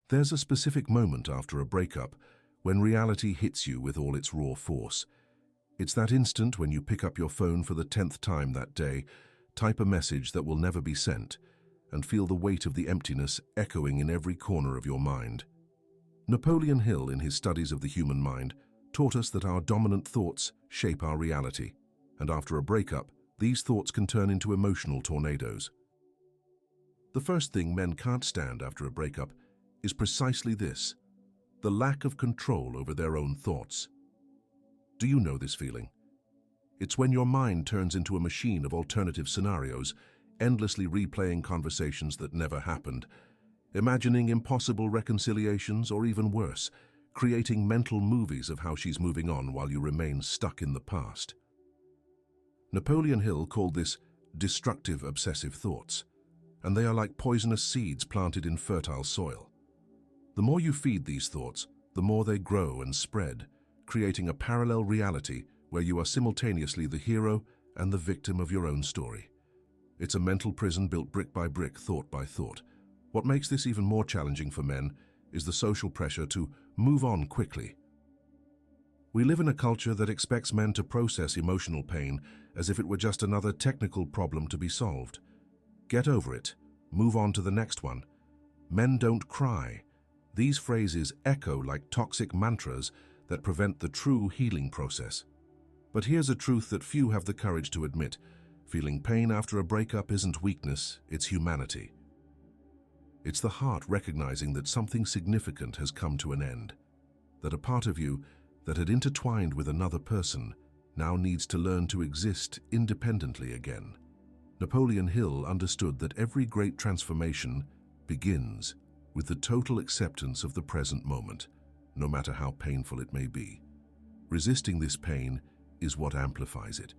There's a specific moment after a breakup when reality hits you with all its raw force. It's that instant when you pick up your phone for the 10th time that day, type a message that will never be sent, and feel the weight of the emptiness echoing in every corner of your mind. Napoleon Hill, in his studies of the human mind, taught us that our dominant thoughts shape our reality, and after a breakup, these thoughts can turn into emotional tornadoes. The first thing men can't stand after a breakup is precisely this: the lack of control over their own thoughts. Do you know this feeling? It's when your mind turns into a machine of alternative scenarios, endlessly replaying conversations that never happened, imagining impossible reconciliations, or even worse, creating mental movies of how she's moving on while you remain stuck in the past. Napoleon Hill called this destructive obsessive thoughts, and they are like poisonous seeds planted in fertile soil. The more you feed these thoughts, the more they grow and spread, creating a parallel reality where you are simultaneously the hero and the victim of your own story. It's a mental prison built brick by brick, thought by thought. What makes this even more challenging for men is the social pressure to move on quickly. We live in a culture that expects men to process emotional pain as if it were just another technical problem to be solved. Get over it. Move on to the next one. Men don't cry. These phrases echo like toxic mantras that prevent the true healing process. But here's a truth that few have the courage to admit. Feeling pain after a breakup isn't weakness, it's humanity. It's the heart recognizing that something significant has come to an end, that a part of you that had intertwined with another person now needs to learn to exist independently again. Napoleon Hill understood that every great transformation begins with the total acceptance of the present moment, no matter how painful it may be. Resisting this pain is what amplifies it.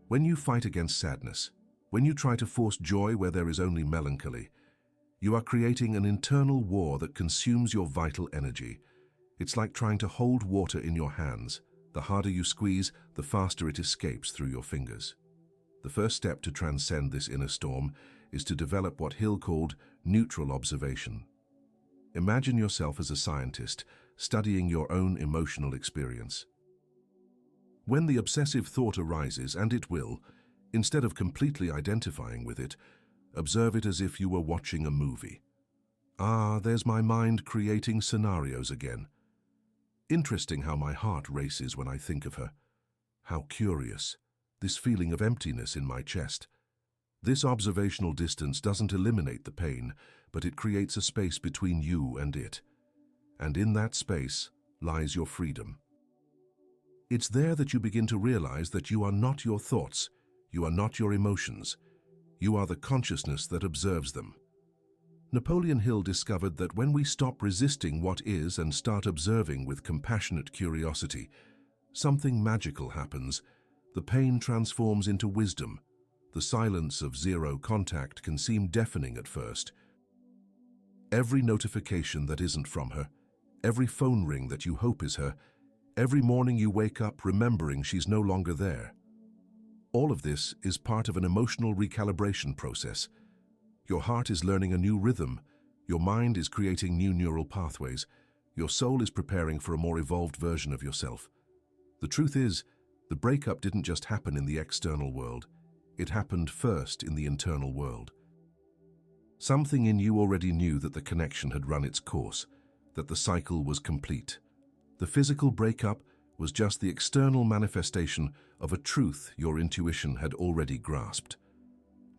When you fight against sadness, when you try to force joy where there is only melancholy, you are creating an internal war that consumes your vital energy. It's like trying to hold water in your hands. The harder you squeeze, the faster it escapes through your fingers. The first step to transcend this inner storm is to develop what Hill called neutral observation. Imagine yourself as a scientist, studying your own emotional experience. When the obsessive thought arises, and it will, instead of completely identifying with it, observe it as if you were watching a movie. Ah, there's my mind creating scenarios again. Interesting how my heart races when I think of her. How curious, this feeling of emptiness in my chest. This observational distance doesn't eliminate the pain, but it creates a space between you and it. And in that space lies your freedom. It's there that you begin to realize that you are not your thoughts, you are not your emotions, you are the consciousness that observes them. Napoleon Hill discovered that when we stop resisting what is and start observing with compassionate curiosity, something magical happens. The pain transforms into wisdom. The silence of zero contact can seem deafening at first. Every notification that isn't from her, every phone ring that you hope is her, every morning you wake up remembering she's no longer there. All of this is part of an emotional recalibration process. Your heart is learning a new rhythm, your mind is creating new neural pathways, your soul is preparing for a more evolved version of yourself. The truth is, the breakup didn't just happen in the external world, it happened first in the internal world. Something in you already knew that the connection had run its course, that the cycle was complete. The physical breakup was just the external manifestation of a truth your intuition had already grasped.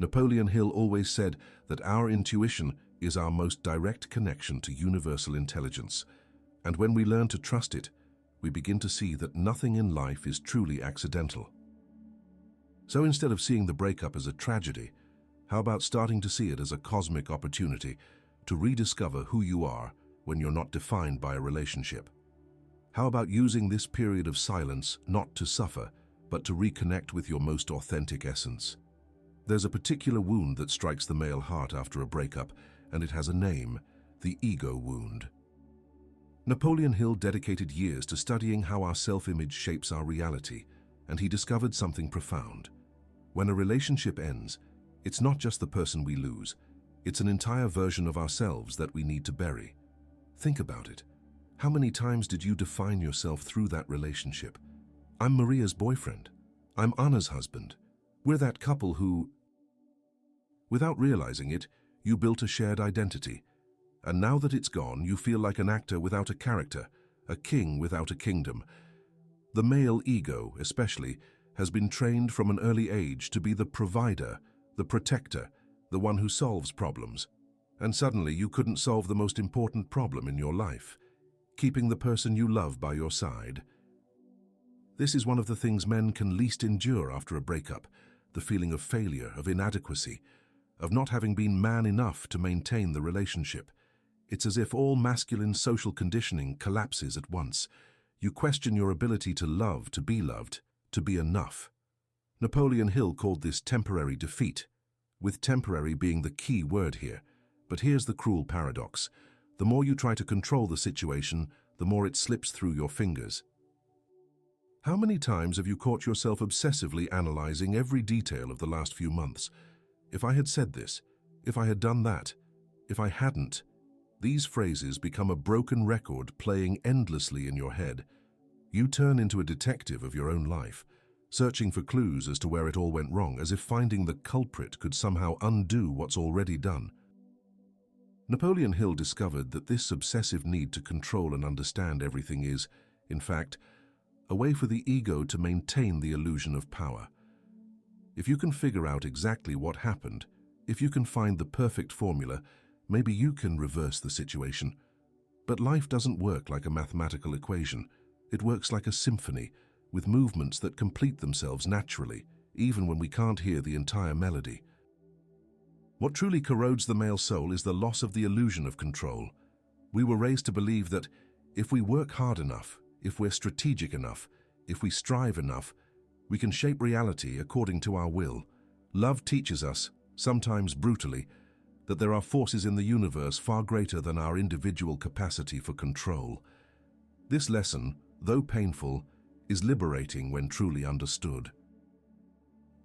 Napoleon Hill always said that our intuition is our most direct connection to universal intelligence, and when we learn to trust it, we begin to see that nothing in life is truly accidental. So instead of seeing the breakup as a tragedy, how about starting to see it as a cosmic opportunity to rediscover who you are when you're not defined by a relationship? How about using this period of silence not to suffer, but to reconnect with your most authentic essence? There's a particular wound that strikes the male heart after a breakup, and it has a name: the ego wound. Napoleon Hill dedicated years to studying how our self-image shapes our reality, and he discovered something profound. When a relationship ends, it's not just the person we lose, It's an entire version of ourselves that we need to bury. Think about it. How many times did you define yourself through that relationship? I'm Maria's boyfriend. I'm Anna's husband. We're that couple who... Without realizing it, you built a shared identity. And now that it's gone, you feel like an actor without a character, a king without a kingdom. The male ego, especially, has been trained from an early age to be the provider, the protector, the one who solves problems. And suddenly you couldn't solve the most important problem in your life, keeping the person you love by your side. This is one of the things men can least endure after a breakup, the feeling of failure, of inadequacy, of not having been man enough to maintain the relationship. It's as if all masculine social conditioning collapses at once. You question your ability to love, to be loved, to be enough. Napoleon Hill called this temporary defeat, with temporary being the key word here. But here's the cruel paradox. The more you try to control the situation, the more it slips through your fingers. How many times have you caught yourself obsessively analyzing every detail of the last few months? If I had said this, if I had done that, if I hadn't, these phrases become a broken record playing endlessly in your head. You turn into a detective of your own life, searching for clues as to where it all went wrong, as if finding the culprit could somehow undo what's already done. Napoleon Hill discovered that this obsessive need to control and understand everything is, in fact, a way for the ego to maintain the illusion of power. If you can figure out exactly what happened, if you can find the perfect formula, maybe you can reverse the situation. But life doesn't work like a mathematical equation. It works like a symphony, with movements that complete themselves naturally, even when we can't hear the entire melody. What truly corrodes the male soul is the loss of the illusion of control. We were raised to believe that if we work hard enough, if we're strategic enough, if we strive enough, we can shape reality according to our will. Love teaches us, sometimes brutally, that there are forces in the universe far greater than our individual capacity for control. This lesson, though painful, is liberating when truly understood.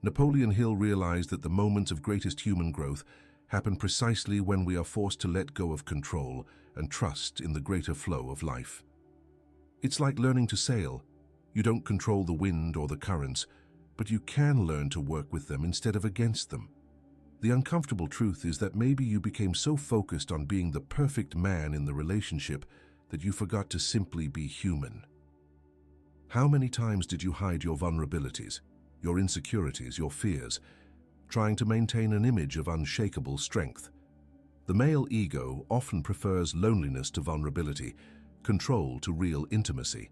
Napoleon Hill realized that the moments of greatest human growth happen precisely when we are forced to let go of control and trust in the greater flow of life. It's like learning to sail. You don't control the wind or the currents, but you can learn to work with them instead of against them. The uncomfortable truth is that maybe you became so focused on being the perfect man in the relationship that you forgot to simply be human. How many times did you hide your vulnerabilities, your insecurities, your fears, trying to maintain an image of unshakable strength? The male ego often prefers loneliness to vulnerability, control to real intimacy.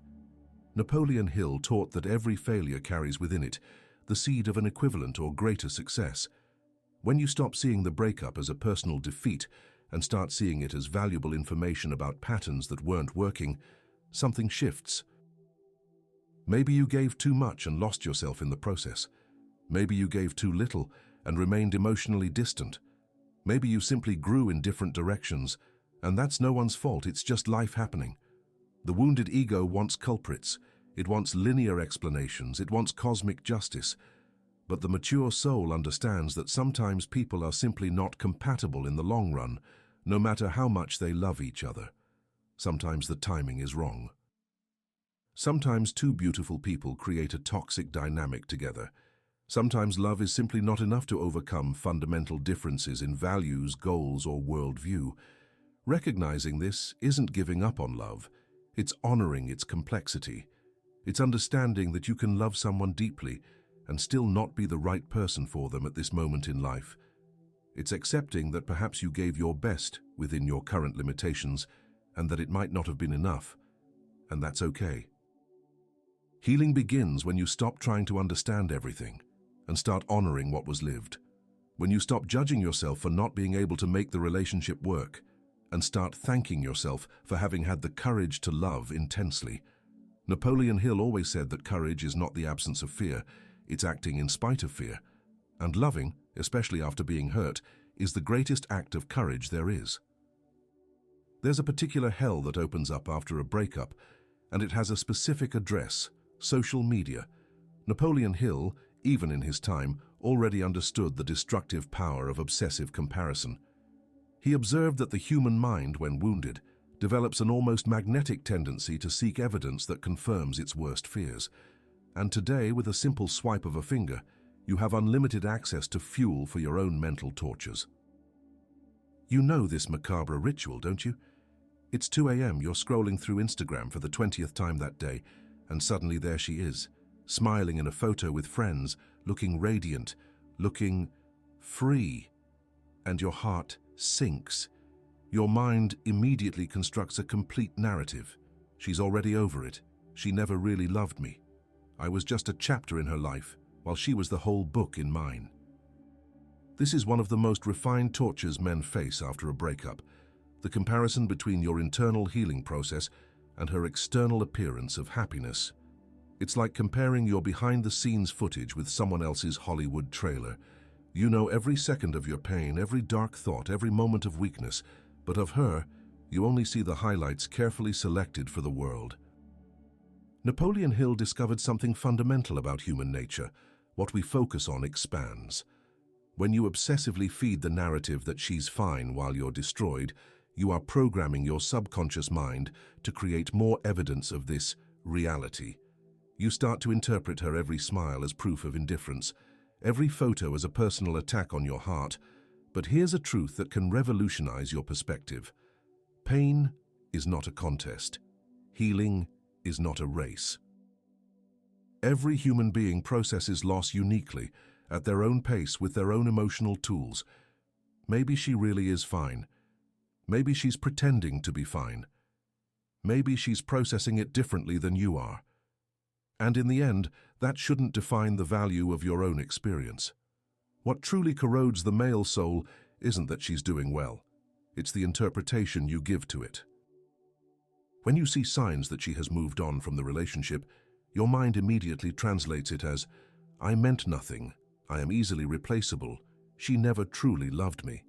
Napoleon Hill taught that every failure carries within it the seed of an equivalent or greater success. When you stop seeing the breakup as a personal defeat and start seeing it as valuable information about patterns that weren't working, something shifts. Maybe you gave too much and lost yourself in the process. Maybe you gave too little and remained emotionally distant. Maybe you simply grew in different directions, and that's no one's fault, it's just life happening. The wounded ego wants culprits. It wants linear explanations. It wants cosmic justice. But the mature soul understands that sometimes people are simply not compatible in the long run, no matter how much they love each other. Sometimes the timing is wrong. Sometimes two beautiful people create a toxic dynamic together. Sometimes love is simply not enough to overcome fundamental differences in values, goals, or worldview. Recognizing this isn't giving up on love. It's honoring its complexity. It's understanding that you can love someone deeply and still not be the right person for them at this moment in life. It's accepting that perhaps you gave your best within your current limitations and that it might not have been enough, and that's okay. Healing begins when you stop trying to understand everything and start honoring what was lived. When you stop judging yourself for not being able to make the relationship work and start thanking yourself for having had the courage to love intensely. Napoleon Hill always said that courage is not the absence of fear, it's acting in spite of fear. And loving, especially after being hurt, is the greatest act of courage there is. There's a particular hell that opens up after a breakup, and it has a specific address: social media. Napoleon Hill, even in his time, already understood the destructive power of obsessive comparison. He observed that the human mind, when wounded, develops an almost magnetic tendency to seek evidence that confirms its worst fears. And today, with a simple swipe of a finger, you have unlimited access to fuel for your own mental tortures. You know this macabre ritual, don't you? It's 2 a.m., you're scrolling through Instagram for the 20th time that day, and suddenly there she is, smiling in a photo with friends, looking radiant, looking free. And your heart sinks. Your mind immediately constructs a complete narrative. She's already over it. She never really loved me. I was just a chapter in her life, while she was the whole book in mine. This is one of the most refined tortures men face after a breakup, the comparison between your internal healing process and her external appearance of happiness. It's like comparing your behind-the-scenes footage with someone else's Hollywood trailer. You know every second of your pain, every dark thought, every moment of weakness, but of her, you only see the highlights carefully selected for the world. Napoleon Hill discovered something fundamental about human nature. What we focus on expands. When you obsessively feed the narrative that she's fine while you're destroyed, you are programming your subconscious mind to create more evidence of this reality. You start to interpret her every smile as proof of indifference, every photo as a personal attack on your heart. But here's a truth that can revolutionize your perspective. Pain is not a contest. Healing is not a race. Every human being processes loss uniquely, at their own pace, with their own emotional tools. Maybe she really is fine. Maybe she's pretending to be fine. Maybe she's processing it differently than you are. And in the end, that shouldn't define the value of your own experience. What truly corrodes the male soul isn't that she's doing well. It's the interpretation you give to it. When you see signs that she has moved on from the relationship, your mind immediately translates it as, "I meant nothing, I am easily replaceable, she never truly loved me."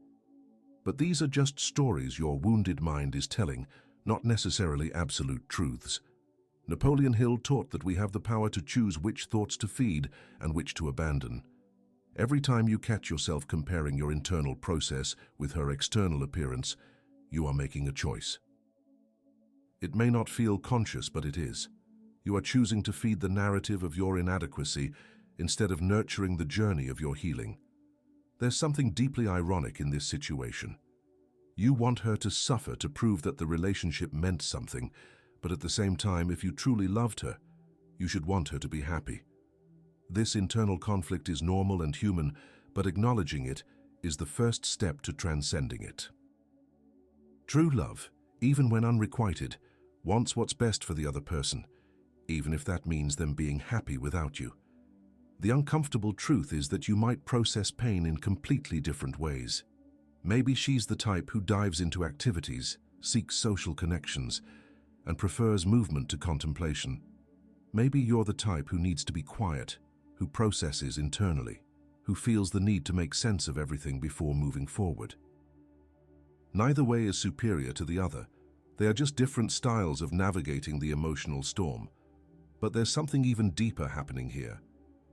But these are just stories your wounded mind is telling, not necessarily absolute truths. Napoleon Hill taught that we have the power to choose which thoughts to feed and which to abandon. Every time you catch yourself comparing your internal process with her external appearance, you are making a choice. It may not feel conscious, but it is. You are choosing to feed the narrative of your inadequacy instead of nurturing the journey of your healing. There's something deeply ironic in this situation. You want her to suffer to prove that the relationship meant something, but at the same time, if you truly loved her, you should want her to be happy. This internal conflict is normal and human, but acknowledging it is the first step to transcending it. True love, even when unrequited, wants what's best for the other person, even if that means them being happy without you. The uncomfortable truth is that you might process pain in completely different ways. Maybe she's the type who dives into activities, seeks social connections, and prefers movement to contemplation. Maybe you're the type who needs to be quiet, who processes internally, who feels the need to make sense of everything before moving forward. Neither way is superior to the other. They are just different styles of navigating the emotional storm. But there's something even deeper happening here.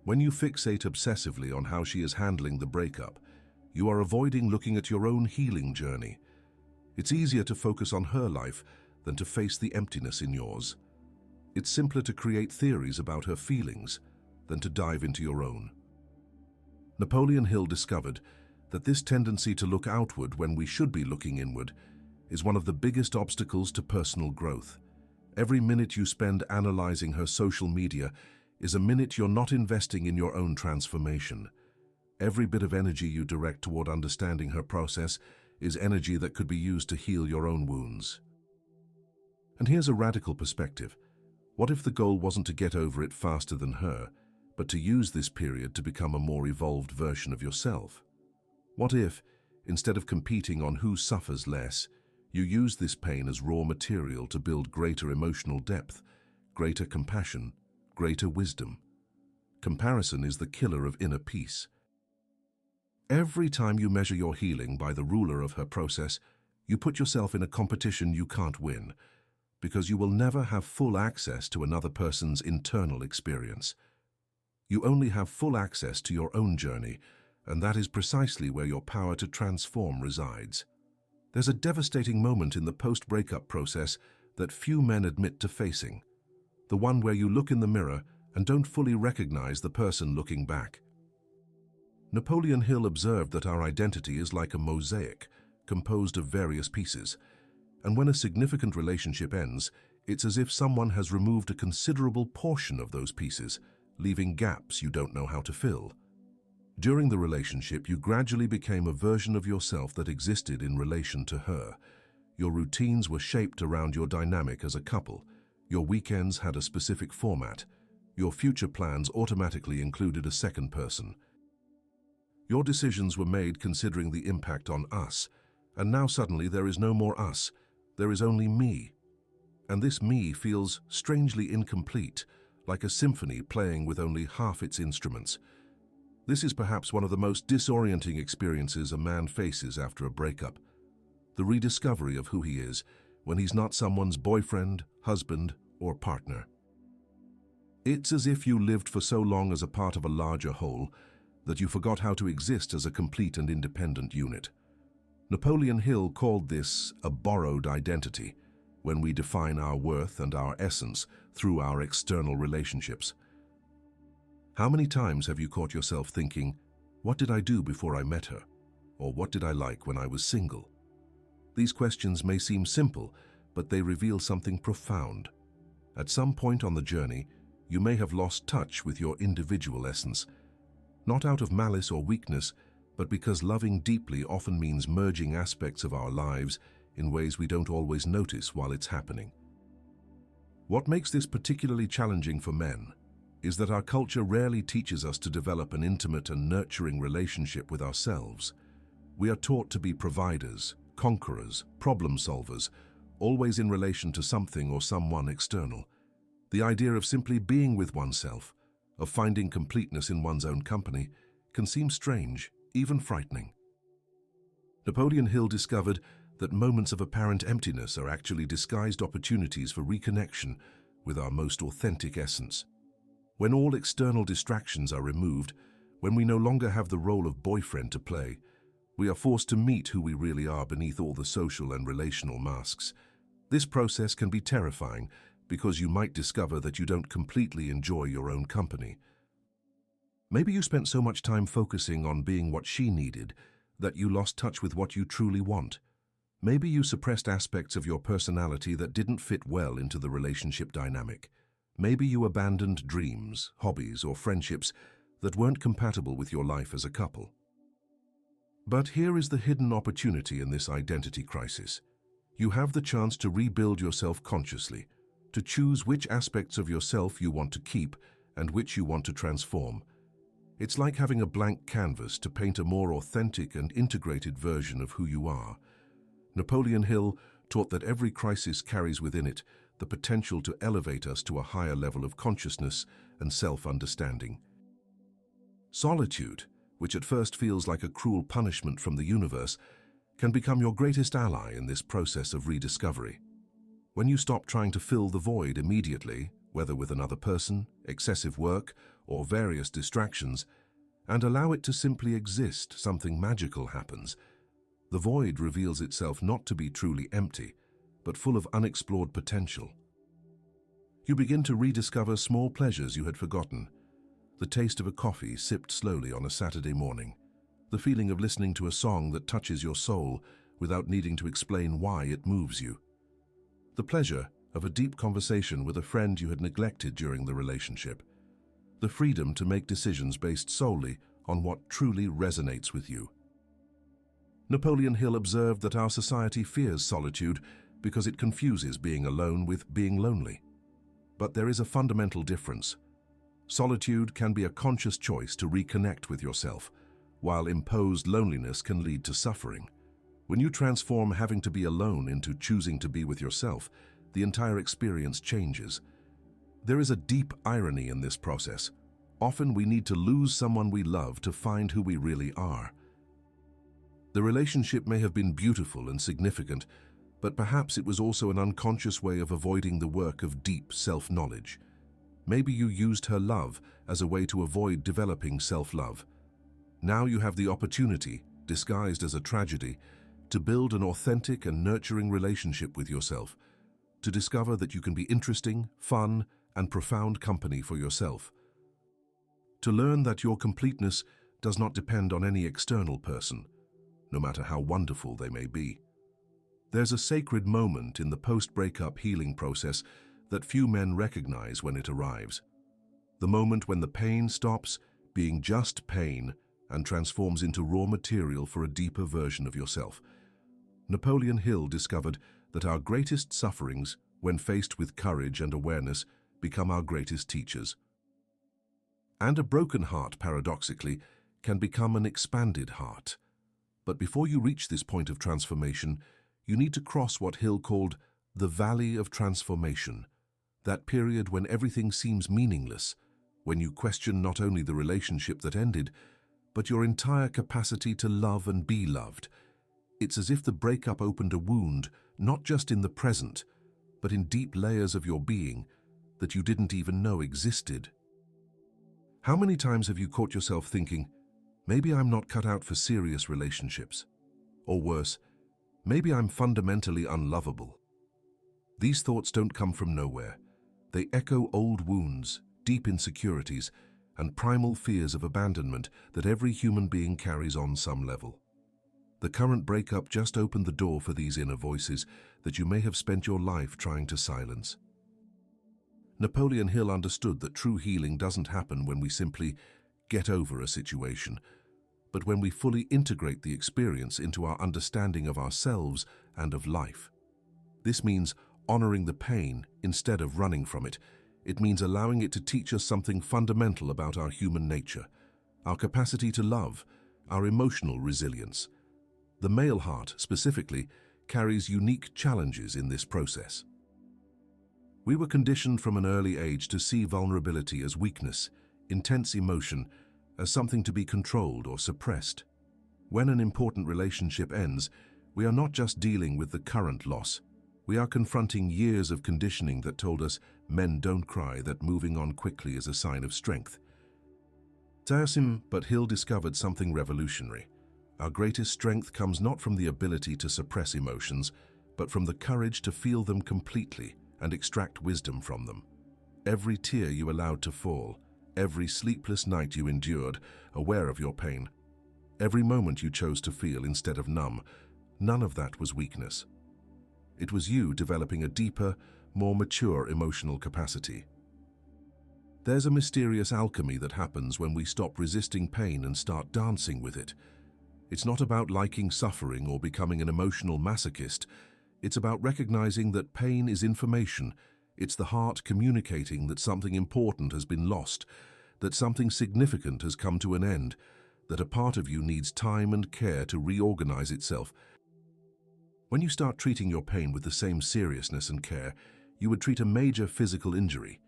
When you fixate obsessively on how she is handling the breakup, you are avoiding looking at your own healing journey. It's easier to focus on her life than to face the emptiness in yours. It's simpler to create theories about her feelings than to dive into your own. Napoleon Hill discovered that this tendency to look outward when we should be looking inward is one of the biggest obstacles to personal growth. Every minute you spend analyzing her social media is a minute you're not investing in your own transformation. Every bit of energy you direct toward understanding her process is energy that could be used to heal your own wounds. And here's a radical perspective. What if the goal wasn't to get over it faster than her, but to use this period to become a more evolved version of yourself? What if, instead of competing on who suffers less, you use this pain as raw material to build greater emotional depth, greater compassion, greater wisdom? Comparison is the killer of inner peace. Every time you measure your healing by the ruler of her process, you put yourself in a competition you can't win, because you will never have full access to another person's internal experience. You only have full access to your own journey, and that is precisely where your power to transform resides. There's a devastating moment in the post-breakup process that few men admit to facing. The one where you look in the mirror and don't fully recognize the person looking back. Napoleon Hill observed that our identity is like a mosaic, composed of various pieces. And when a significant relationship ends, it's as if someone has removed a considerable portion of those pieces, leaving gaps you don't know how to fill. During the relationship, you gradually became a version of yourself that existed in relation to her. Your routines were shaped around your dynamic as a couple. Your weekends had a specific format. Your future plans automatically included a second person. Your decisions were made considering the impact on us, and now suddenly there is no more us, there is only me. And this me feels strangely incomplete, like a symphony playing with only half its instruments. This is perhaps one of the most disorienting experiences a man faces after a breakup. The rediscovery of who he is when he's not someone's boyfriend, husband, or partner. It's as if you lived for so long as a part of a larger whole that you forgot how to exist as a complete and independent unit. Napoleon Hill called this a borrowed identity, when we define our worth and our essence through our external relationships. How many times have you caught yourself thinking, what did I do before I met her? Or what did I like when I was single? These questions may seem simple, but they reveal something profound. At some point on the journey, you may have lost touch with your individual essence, not out of malice or weakness, but because loving deeply often means merging aspects of our lives in ways we don't always notice while it's happening. What makes this particularly challenging for men is that our culture rarely teaches us to develop an intimate and nurturing relationship with ourselves. We are taught to be providers, conquerors, problem solvers, always in relation to something or someone external. The idea of simply being with oneself, of finding completeness in one's own company, can seem strange, even frightening. Napoleon Hill discovered that moments of apparent emptiness are actually disguised opportunities for reconnection with our most authentic essence. When all external distractions are removed, when we no longer have the role of boyfriend to play, we are forced to meet who we really are beneath all the social and relational masks. This process can be terrifying because you might discover that you don't completely enjoy your own company. Maybe you spent so much time focusing on being what she needed that you lost touch with what you truly want. Maybe you suppressed aspects of your personality that didn't fit well into the relationship dynamic. Maybe you abandoned dreams, hobbies, or friendships that weren't compatible with your life as a couple. But here is the hidden opportunity in this identity crisis. You have the chance to rebuild yourself consciously, to choose which aspects of yourself you want to keep and which you want to transform. It's like having a blank canvas to paint a more authentic and integrated version of who you are. Napoleon Hill taught that every crisis carries within it the potential to elevate us to a higher level of consciousness and self-understanding. Solitude, which at first feels like a cruel punishment from the universe, can become your greatest ally in this process of rediscovery. When you stop trying to fill the void immediately, whether with another person, excessive work, or various distractions, and allow it to simply exist, something magical happens. The void reveals itself not to be truly empty, but full of unexplored potential. You begin to rediscover small pleasures you had forgotten. The taste of a coffee sipped slowly on a Saturday morning. The feeling of listening to a song that touches your soul without needing to explain why it moves you. The pleasure of a deep conversation with a friend you had neglected during the relationship. The freedom to make decisions based solely on what truly resonates with you. Napoleon Hill observed that our society fears solitude because it confuses being alone with being lonely. But there is a fundamental difference. Solitude can be a conscious choice to reconnect with yourself, while imposed loneliness can lead to suffering. When you transform having to be alone into choosing to be with yourself, the entire experience changes. There is a deep irony in this process. Often we need to lose someone we love to find who we really are. The relationship may have been beautiful and significant, but perhaps it was also an unconscious way of avoiding the work of deep self-knowledge. Maybe you used her love as a way to avoid developing self-love. Now you have the opportunity, disguised as a tragedy, to build an authentic and nurturing relationship with yourself, to discover that you can be interesting, fun, and profound company for yourself, to learn that your completeness does not depend on any external person, no matter how wonderful they may be. There's a sacred moment in the post-breakup healing process that few men recognize when it arrives. The moment when the pain stops being just pain and transforms into raw material for a deeper version of yourself. Napoleon Hill discovered that our greatest sufferings, when faced with courage and awareness, become our greatest teachers. And a broken heart, paradoxically, can become an expanded heart. But before you reach this point of transformation, you need to cross what Hill called the Valley of Transformation, that period when everything seems meaningless, when you question not only the relationship that ended, but your entire capacity to love and be loved. It's as if the breakup opened a wound, not just in the present, but in deep layers of your being that you didn't even know existed. How many times have you caught yourself thinking, maybe I'm not cut out for serious relationships? Or worse, maybe I'm fundamentally unlovable. These thoughts don't come from nowhere. They echo old wounds, deep insecurities, and primal fears of abandonment that every human being carries on some level. The current breakup just opened the door for these inner voices that you may have spent your life trying to silence. Napoleon Hill understood that true healing doesn't happen when we simply get over a situation, but when we fully integrate the experience into our understanding of ourselves and of life. This means honoring the pain instead of running from it. It means allowing it to teach us something fundamental about our human nature, our capacity to love, our emotional resilience. The male heart, specifically, carries unique challenges in this process. We were conditioned from an early age to see vulnerability as weakness, intense emotion, as something to be controlled or suppressed. When an important relationship ends, we are not just dealing with the current loss. We are confronting years of conditioning that told us men don't cry, that moving on quickly is a sign of strength. But Hill discovered something revolutionary. Our greatest strength comes not from the ability to suppress emotions, but from the courage to feel them completely and extract wisdom from them. Every tear you allowed to fall, every sleepless night you endured, aware of your pain, every moment you chose to feel instead of numb, none of that was weakness. It was you developing a deeper, more mature emotional capacity. There's a mysterious alchemy that happens when we stop resisting pain and start dancing with it. It's not about liking suffering or becoming an emotional masochist. It's about recognizing that pain is information. It's the heart communicating that something important has been lost, that something significant has come to an end, that a part of you needs time and care to reorganize itself. When you start treating your pain with the same seriousness and care you would treat a major physical injury,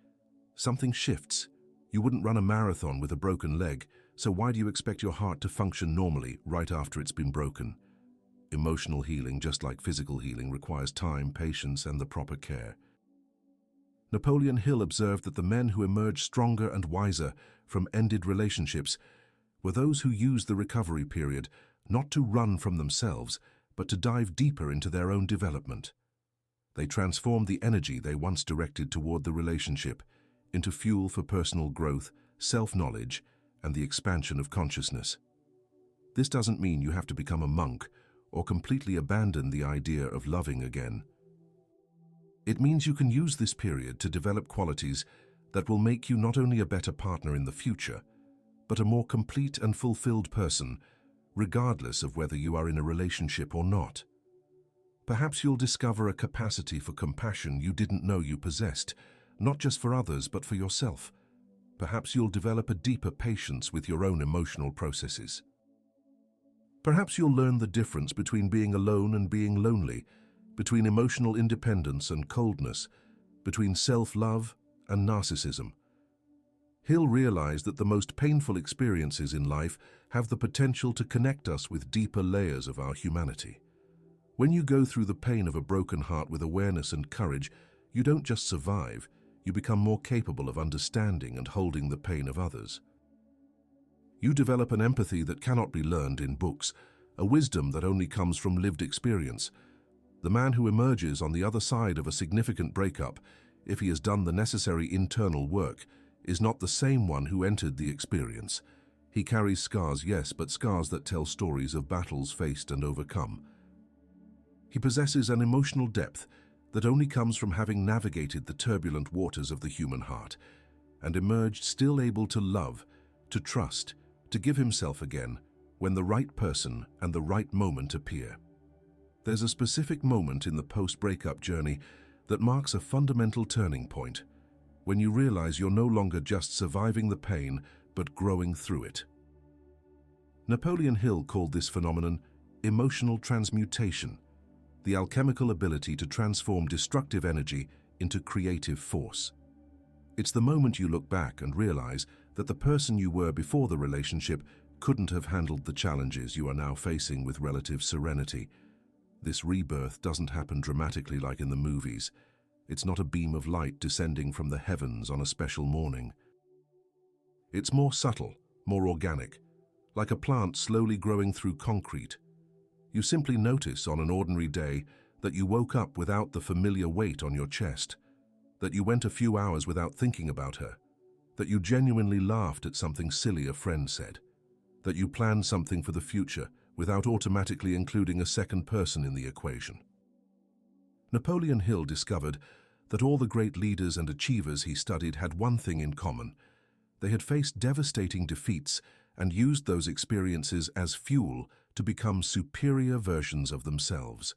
something shifts. You wouldn't run a marathon with a broken leg, so why do you expect your heart to function normally right after it's been broken? Emotional healing, just like physical healing, requires time, patience, and the proper care. Napoleon Hill observed that the men who emerged stronger and wiser from ended relationships were those who used the recovery period not to run from themselves, but to dive deeper into their own development. They transformed the energy they once directed toward the relationship into fuel for personal growth, self-knowledge, and the expansion of consciousness. This doesn't mean you have to become a monk or completely abandon the idea of loving again. It means you can use this period to develop qualities that will make you not only a better partner in the future, but a more complete and fulfilled person, regardless of whether you are in a relationship or not. Perhaps you'll discover a capacity for compassion you didn't know you possessed, not just for others but for yourself. Perhaps you'll develop a deeper patience with your own emotional processes. Perhaps you'll learn the difference between being alone and being lonely, between emotional independence and coldness, between self-love and narcissism. Hill realized that the most painful experiences in life have the potential to connect us with deeper layers of our humanity. When you go through the pain of a broken heart with awareness and courage, you don't just survive, you become more capable of understanding and holding the pain of others. You develop an empathy that cannot be learned in books, a wisdom that only comes from lived experience. The man who emerges on the other side of a significant breakup, if he has done the necessary internal work, is not the same one who entered the experience. He carries scars, yes, but scars that tell stories of battles faced and overcome. He possesses an emotional depth that only comes from having navigated the turbulent waters of the human heart and emerged still able to love, to trust, to give himself again when the right person and the right moment appear. There's a specific moment in the post-breakup journey that marks a fundamental turning point, when you realize you're no longer just surviving the pain, but growing through it. Napoleon Hill called this phenomenon emotional transmutation, the alchemical ability to transform destructive energy into creative force. It's the moment you look back and realize that the person you were before the relationship couldn't have handled the challenges you are now facing with relative serenity. This rebirth doesn't happen dramatically like in the movies. It's not a beam of light descending from the heavens on a special morning. It's more subtle, more organic, like a plant slowly growing through concrete. You simply notice on an ordinary day that you woke up without the familiar weight on your chest, that you went a few hours without thinking about her, that you genuinely laughed at something silly a friend said, that you planned something for the future without automatically including a second person in the equation. Napoleon Hill discovered that all the great leaders and achievers he studied had one thing in common. They had faced devastating defeats and used those experiences as fuel to become superior versions of themselves.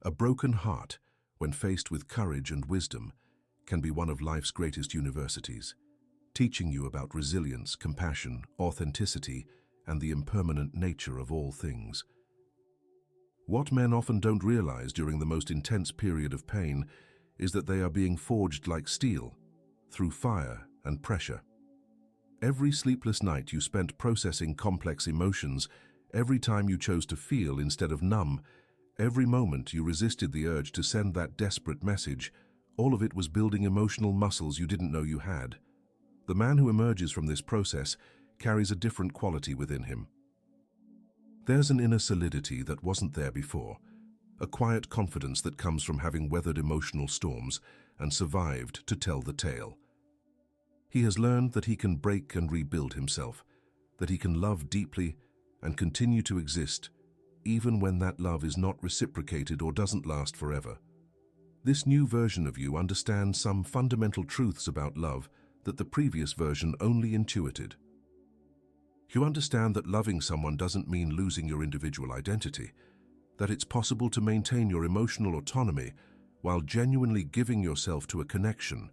A broken heart, when faced with courage and wisdom, can be one of life's greatest universities, teaching you about resilience, compassion, authenticity, and the impermanent nature of all things. What men often don't realize during the most intense period of pain is that they are being forged like steel, through fire and pressure. Every sleepless night you spent processing complex emotions, every time you chose to feel instead of numb, every moment you resisted the urge to send that desperate message, all of it was building emotional muscles you didn't know you had. The man who emerges from this process carries a different quality within him. There's an inner solidity that wasn't there before, a quiet confidence that comes from having weathered emotional storms and survived to tell the tale. He has learned that he can break and rebuild himself, that he can love deeply and continue to exist, even when that love is not reciprocated or doesn't last forever. This new version of you understands some fundamental truths about love that the previous version only intuited. You understand that loving someone doesn't mean losing your individual identity, that it's possible to maintain your emotional autonomy while genuinely giving yourself to a connection,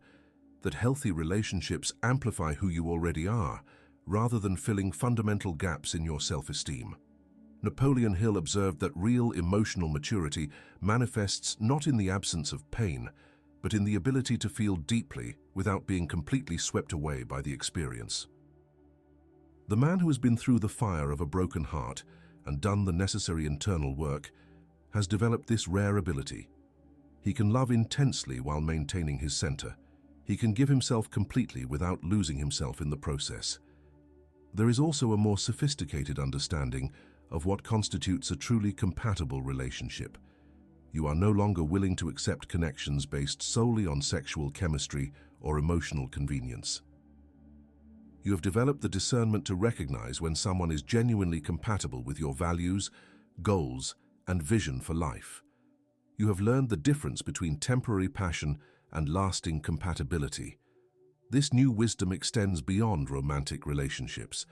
that healthy relationships amplify who you already are, rather than filling fundamental gaps in your self-esteem. Napoleon Hill observed that real emotional maturity manifests not in the absence of pain, but in the ability to feel deeply without being completely swept away by the experience. The man who has been through the fire of a broken heart and done the necessary internal work has developed this rare ability. He can love intensely while maintaining his center. He can give himself completely without losing himself in the process. There is also a more sophisticated understanding of what constitutes a truly compatible relationship. You are no longer willing to accept connections based solely on sexual chemistry or emotional convenience. You have developed the discernment to recognize when someone is genuinely compatible with your values, goals, and vision for life. You have learned the difference between temporary passion and lasting compatibility. This new wisdom extends beyond romantic relationships.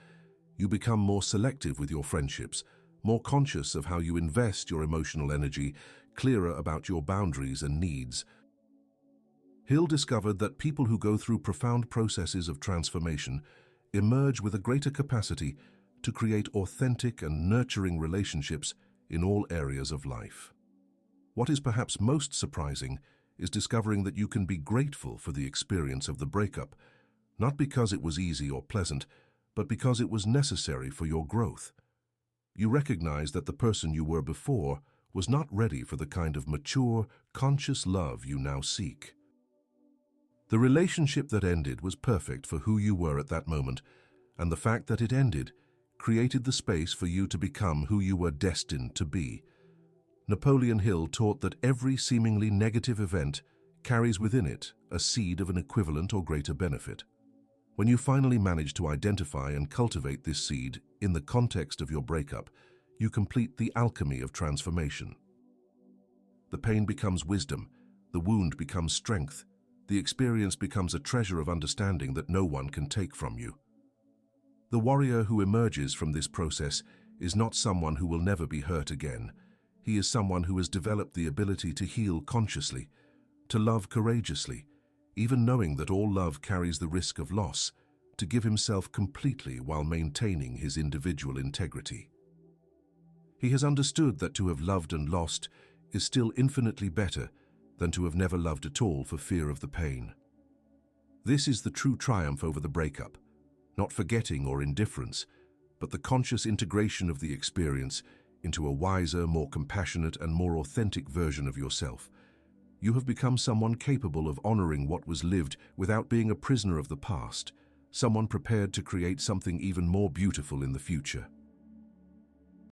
You become more selective with your friendships, more conscious of how you invest your emotional energy, clearer about your boundaries and needs. Hill discovered that people who go through profound processes of transformation emerge with a greater capacity to create authentic and nurturing relationships in all areas of life. What is perhaps most surprising is discovering that you can be grateful for the experience of the breakup, not because it was easy or pleasant, but because it was necessary for your growth. You recognize that the person you were before was not ready for the kind of mature, conscious love you now seek. The relationship that ended was perfect for who you were at that moment, and the fact that it ended created the space for you to become who you were destined to be. Napoleon Hill taught that every seemingly negative event carries within it a seed of an equivalent or greater benefit. When you finally manage to identify and cultivate this seed in the context of your breakup, you complete the alchemy of transformation. The pain becomes wisdom, the wound becomes strength, the experience becomes a treasure of understanding that no one can take from you. The warrior who emerges from this process is not someone who will never be hurt again. He is someone who has developed the ability to heal consciously, to love courageously, even knowing that all love carries the risk of loss, to give himself completely while maintaining his individual integrity. He has understood that to have loved and lost is still infinitely better than to have never loved at all for fear of the pain. This is the true triumph over the breakup, not forgetting or indifference, but the conscious integration of the experience into a wiser, more compassionate, and more authentic version of yourself. You have become someone capable of honoring what was lived without being a prisoner of the past, someone prepared to create something even more beautiful in the future.